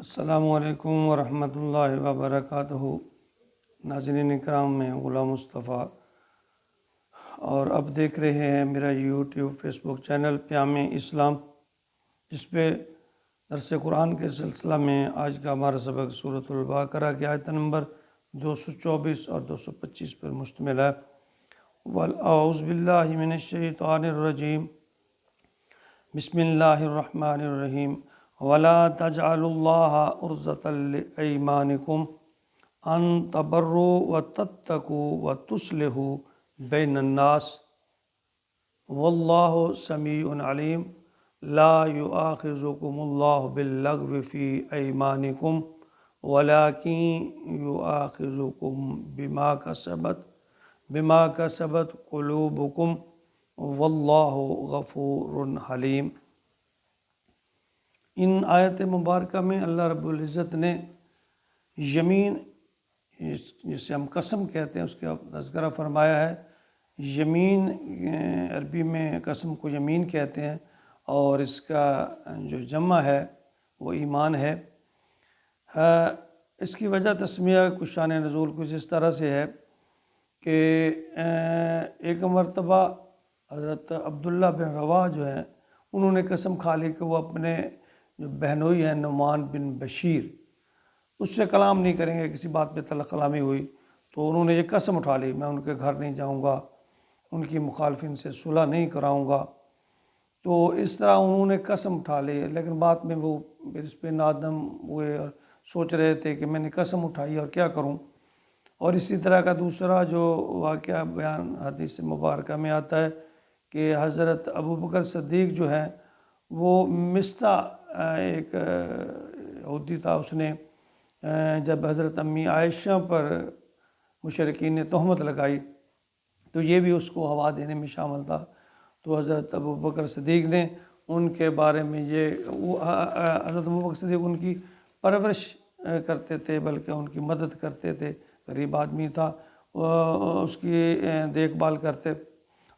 السلام علیکم ورحمۃ اللہ وبرکاتہ۔ ناظرین کرام، میں غلام مصطفیٰ اور اب دیکھ رہے ہیں میرا یوٹیوب فیس بک چینل پیام اسلام، جس پہ درس قرآن کے سلسلہ میں آج کا ہمارا سبق سورۃ البقرہ کی آیت نمبر 224 اور 225 پر مشتمل ہے۔ اعوذ باللہ من الشیطان الرجیم، بسم اللہ الرحمن الرحیم۔ وَلَا تَجْعَلُوا اللَّهَ عُرْضَةً لِأَيْمَانِكُمْ أَن تَبَرُّوا وَتَتَّقُوا وَتُصْلِحُوا بَيْنَ النَّاسِ وَاللَّهُ سَمِيعٌ عَلِيمٌ۔ لَا يُؤَاخِذُكُمُ اللَّهُ بِاللَّغْوِ فِي أَيْمَانِكُمْ وَلَكِنْ يُؤَاخِذُكُم بِمَا كَسَبَتْ قُلُوبُكُمْ وَاللَّهُ غَفُورٌ حَلِيمٌ۔ ان آیت مبارکہ میں اللہ رب العزت نے یمین، جسے ہم قسم کہتے ہیں، اس کا تذکرہ فرمایا ہے۔ یمین عربی میں قسم کو یمین کہتے ہیں، اور اس کا جو جمع ہے وہ ایمان ہے۔ اس کی وجہ تسمیہ کچھ شان نزول کچھ اس طرح سے ہے کہ ایک مرتبہ حضرت عبداللہ بن رواحہ جو ہیں، انہوں نے قسم کھا لی کہ وہ اپنے جو بہنوئی ہیں نعمان بن بشیر، اس سے کلام نہیں کریں گے۔ کسی بات پہ طلق کلامی ہوئی تو انہوں نے یہ قسم اٹھا لی، میں ان کے گھر نہیں جاؤں گا، ان کی مخالفین سے صلح نہیں کراؤں گا۔ تو اس طرح انہوں نے قسم اٹھا لی، لیکن بعد میں وہ پھر اس پہ نادم ہوئے اور سوچ رہے تھے کہ میں نے قسم اٹھائی اور کیا کروں۔ اور اسی طرح کا دوسرا جو واقعہ بیان حدیث مبارکہ میں آتا ہے کہ حضرت ابوبکر صدیق جو ہیں، وہ مصطح ایک یہودی تھا، اس نے جب حضرت امی عائشہ پر مشرکین نے تہمت لگائی تو یہ بھی اس کو ہوا دینے میں شامل تھا۔ تو حضرت ابوبکر صدیق نے ان کے بارے میں حضرت ابوبکر صدیق ان کی پرورش کرتے تھے، بلکہ ان کی مدد کرتے تھے، غریب آدمی تھا، اس کی دیکھ بھال کرتے۔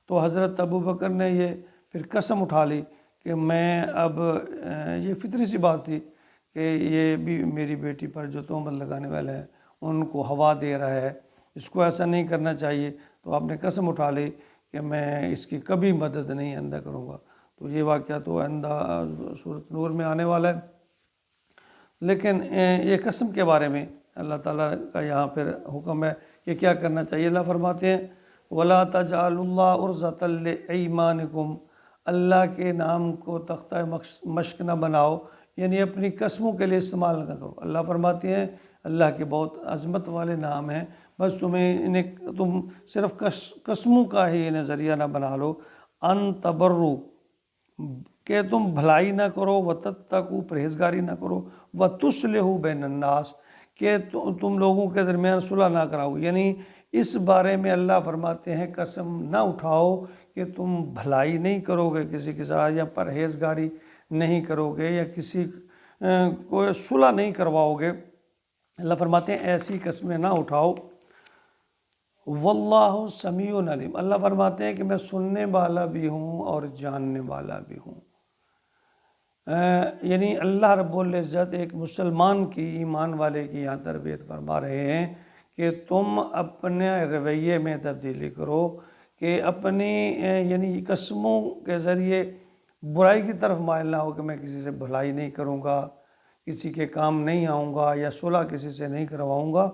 تو حضرت ابوبکر نے یہ پھر قسم اٹھا لی کہ میں اب، یہ فطری سی بات تھی کہ یہ بھی میری بیٹی پر جو تہمت لگانے والے ہیں ان کو ہوا دے رہا ہے، اس کو ایسا نہیں کرنا چاہیے۔ تو آپ نے قسم اٹھا لی کہ میں اس کی کبھی مدد نہیں آئندہ کروں گا۔ تو یہ واقعہ تو آئندہ سورۃ نور میں آنے والا ہے، لیکن یہ قسم کے بارے میں اللہ تعالیٰ کا یہاں پھر حکم ہے کہ کیا کرنا چاہیے۔ اللہ فرماتے ہیں وَلَا تَجْعَلُوا اللَّهَ عُرْضَةً لِأَيْمَانِكُمْ، اللہ کے نام کو تختہ مشق نہ بناؤ، یعنی اپنی قسموں کے لیے استعمال نہ کرو۔ اللہ فرماتے ہیں اللہ کے بہت عظمت والے نام ہیں، بس تم صرف قسموں کا ہی نظریہ نہ بنا لو۔ ان تبرو، کہ تم بھلائی نہ کرو، وتتقوا، پرہیزگاری نہ کرو، وتصلحوا بین الناس، کہ تم لوگوں کے درمیان صلح نہ کراؤ۔ یعنی اس بارے میں اللہ فرماتے ہیں قسم نہ اٹھاؤ کہ تم بھلائی نہیں کرو گے کسی کے ساتھ، یا پرہیزگاری نہیں کرو گے، یا کسی کو صلح نہیں کرواؤ گے۔ اللہ فرماتے ہیں ایسی قسمیں نہ اٹھاؤ۔ واللہ سمیع علیم، اللہ فرماتے ہیں کہ میں سننے والا بھی ہوں اور جاننے والا بھی ہوں۔ یعنی اللہ رب العزت ایک مسلمان کی، ایمان والے کی یہاں تربیت فرما رہے ہیں کہ تم اپنے رویے میں تبدیلی کرو، کہ اپنی یعنی قسموں کے ذریعے برائی کی طرف مائل نہ ہو کہ میں کسی سے بھلائی نہیں کروں گا، کسی کے کام نہیں آؤں گا، یا صلح کسی سے نہیں کرواؤں گا۔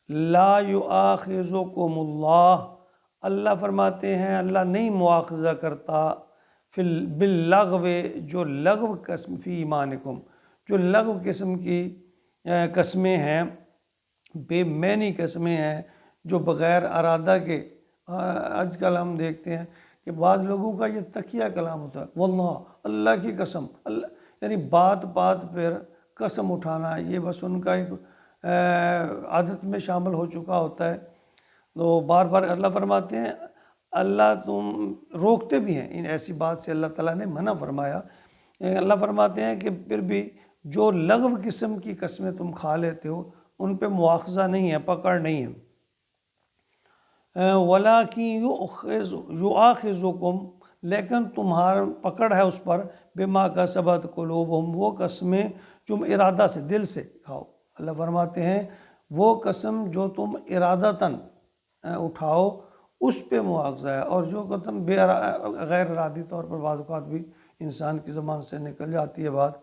لا یؤاخذکم اللہ، اللہ فرماتے ہیں اللہ نہیں مواخذہ کرتا باللغو، جو لغو قسم فی ایمانکم، جو لغو قسم کی قسمیں ہیں، بے معنی قسمیں ہیں، جو بغیر ارادہ کے۔ آج کل ہم دیکھتے ہیں کہ بعض لوگوں کا یہ تقیہ کلام ہوتا ہے، واللہ، اللہ کی قسم، یعنی بات پر قسم اٹھانا، یہ بس ان کا ایک عادت میں شامل ہو چکا ہوتا ہے۔ تو بار بار اللہ فرماتے ہیں، اللہ تم روکتے بھی ہیں ان ایسی بات سے، اللہ تعالیٰ نے منع فرمایا۔ اللہ فرماتے ہیں کہ پھر بھی جو لغو قسم کی قسمیں تم کھا لیتے ہو ان پہ مواخذہ نہیں ہے، پکڑ نہیں ہے۔ وَلَٰكِن يُؤَاخِذُكُم، لیکن تمہارا پکڑ ہے اس پر، بِمَا كَسَبَتْ قُلُوبُهُمْ، وہ قسمیں تم ارادہ سے دل سے کھاؤ۔ اللہ فرماتے ہیں وہ قسم جو تم ارادتاً اٹھاؤ اس پہ مواخذہ ہے، اور جو قسم غیر ارادی طور پر بعض اوقات بھی انسان کی زبان سے نکل جاتی ہے بات،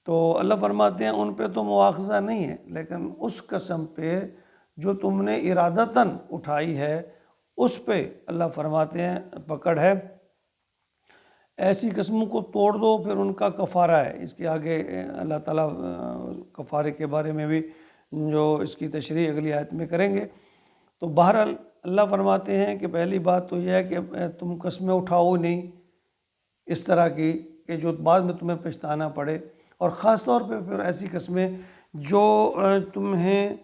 تو اللہ فرماتے ہیں ان پہ تو مواخذہ نہیں ہے، لیکن اس قسم پہ جو تم نے ارادتاً اٹھائی ہے اس پہ اللہ فرماتے ہیں پکڑ ہے۔ ایسی قسموں کو توڑ دو، پھر ان کا کفارہ ہے۔ اس کے آگے اللہ تعالیٰ کفارے کے بارے میں بھی جو اس کی تشریح اگلی آیت میں کریں گے۔ تو بہرحال اللہ فرماتے ہیں کہ پہلی بات تو یہ ہے کہ تم قسمیں اٹھاؤ نہیں اس طرح کی کہ جو بعد میں تمہیں پچھتانا پڑے، اور خاص طور پہ پھر ایسی قسمیں جو تمہیں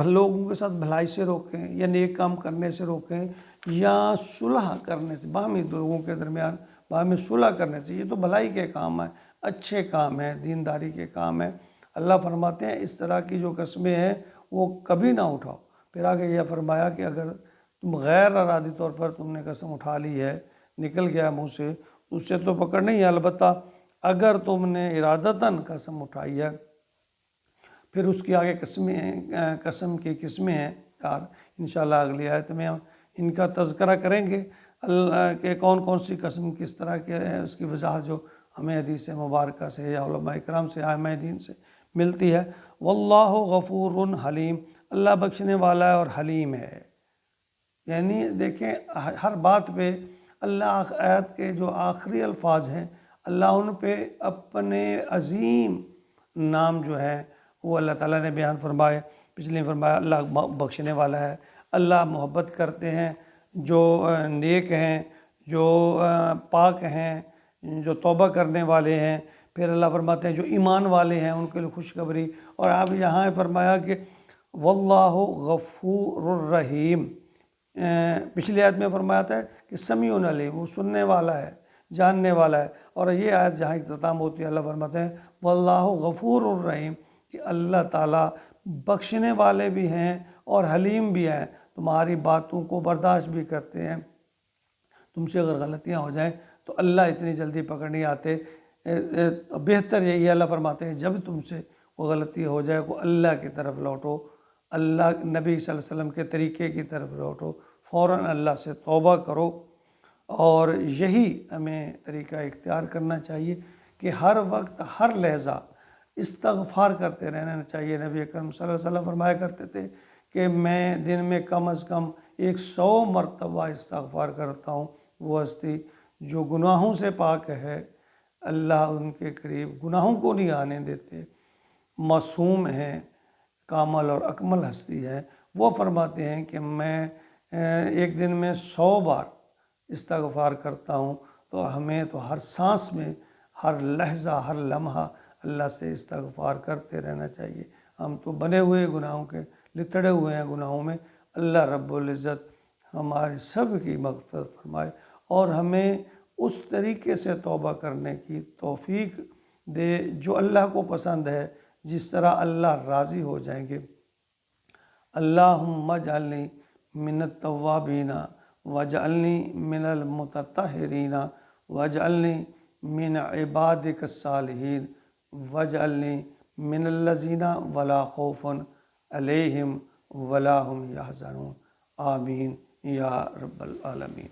لوگوں کے ساتھ بھلائی سے روکیں یا نیک کام کرنے سے روکیں یا صلح کرنے سے، باہمی لوگوں کے درمیان باہمی صلح کرنے سے۔ یہ تو بھلائی کے کام ہیں، اچھے کام ہیں، دینداری کے کام ہیں۔ اللہ فرماتے ہیں اس طرح کی جو قسمیں ہیں وہ کبھی نہ اٹھاؤ۔ پھر آگے یہ فرمایا کہ اگر تم غیر ارادی طور پر تم نے قسم اٹھا لی ہے، نکل گیا منہ سے، اس سے تو پکڑ نہیں ہے۔ البتہ اگر تم نے ارادتاً قسم اٹھائی ہے، پھر اس کی آگے قسم کی قسمیں ہیں یار، انشاءاللہ اگلی آیت میں ہم ان کا تذکرہ کریں گے، اللہ کہ کون کون سی قسم کس طرح کے ہے، اس کی وضاحت جو ہمیں حدیث مبارکہ سے یا علماء کرام سے ائمہ دین سے ملتی ہے۔ واللہ غفور حلیم، اللہ بخشنے والا ہے اور حلیم ہے۔ یعنی دیکھیں ہر بات پہ اللہ آیت کے جو آخری الفاظ ہیں اللہ ان پہ اپنے عظیم نام جو ہے وہ اللہ تعالیٰ نے بیان فرمائے۔ پچھلے فرمایا اللہ بخشنے والا ہے، اللہ محبت کرتے ہیں جو نیک ہیں، جو پاک ہیں، جو توبہ کرنے والے ہیں۔ پھر اللہ فرماتے ہیں جو ایمان والے ہیں ان کے لیے خوشخبری، اور آپ یہاں فرمایا کہ واللہ غفور الرحیم۔ پچھلی آیت میں فرمایا تھا کہ سمیع علیم، وہ سننے والا ہے، جاننے والا ہے، اور یہ آیت جہاں اختتام ہوتی ہے اللہ فرماتے ہیں واللہ غفور الرحیم، کہ اللہ تعالیٰ بخشنے والے بھی ہیں اور حلیم بھی ہیں، تمہاری باتوں کو برداشت بھی کرتے ہیں۔ تم سے اگر غلطیاں ہو جائیں تو اللہ اتنی جلدی پکڑ نہیں آتے، بہتر یہی اللہ فرماتے ہیں جب تم سے وہ غلطی ہو جائے کو اللہ کی طرف لوٹو، اللہ نبی صلی اللہ علیہ وسلم کے طریقے کی طرف لوٹو، فوراً اللہ سے توبہ کرو۔ اور یہی ہمیں طریقہ اختیار کرنا چاہیے کہ ہر وقت ہر لحظہ استغفار کرتے رہنا چاہیے۔ نبی اکرم صلی اللہ علیہ وسلم فرمایا کرتے تھے کہ میں دن میں کم از کم 100 مرتبہ استغفار کرتا ہوں۔ وہ ہستی جو گناہوں سے پاک ہے، اللہ ان کے قریب گناہوں کو نہیں آنے دیتے، معصوم ہے، کامل اور اکمل ہستی ہے، وہ فرماتے ہیں کہ میں ایک دن میں 100 بار استغفار کرتا ہوں۔ تو ہمیں تو ہر سانس میں، ہر لحظہ، ہر لمحہ اللہ سے استغفار کرتے رہنا چاہیے۔ ہم تو بنے ہوئے گناہوں کے لتڑے ہوئے ہیں گناہوں میں، اللہ رب العزت ہماری سب کی مغفرت فرمائے اور ہمیں اس طریقے سے توبہ کرنے کی توفیق دے جو اللہ کو پسند ہے، جس طرح اللہ راضی ہو جائیں گے۔ اللہم اجعلنی من التوابین واجعلنی من المتطہرین واجعلنی من عبادک الصالحین واجعلنی من الذین ولا خوف علیہم ولا هم یحزنون، آمین یا رب العالمین۔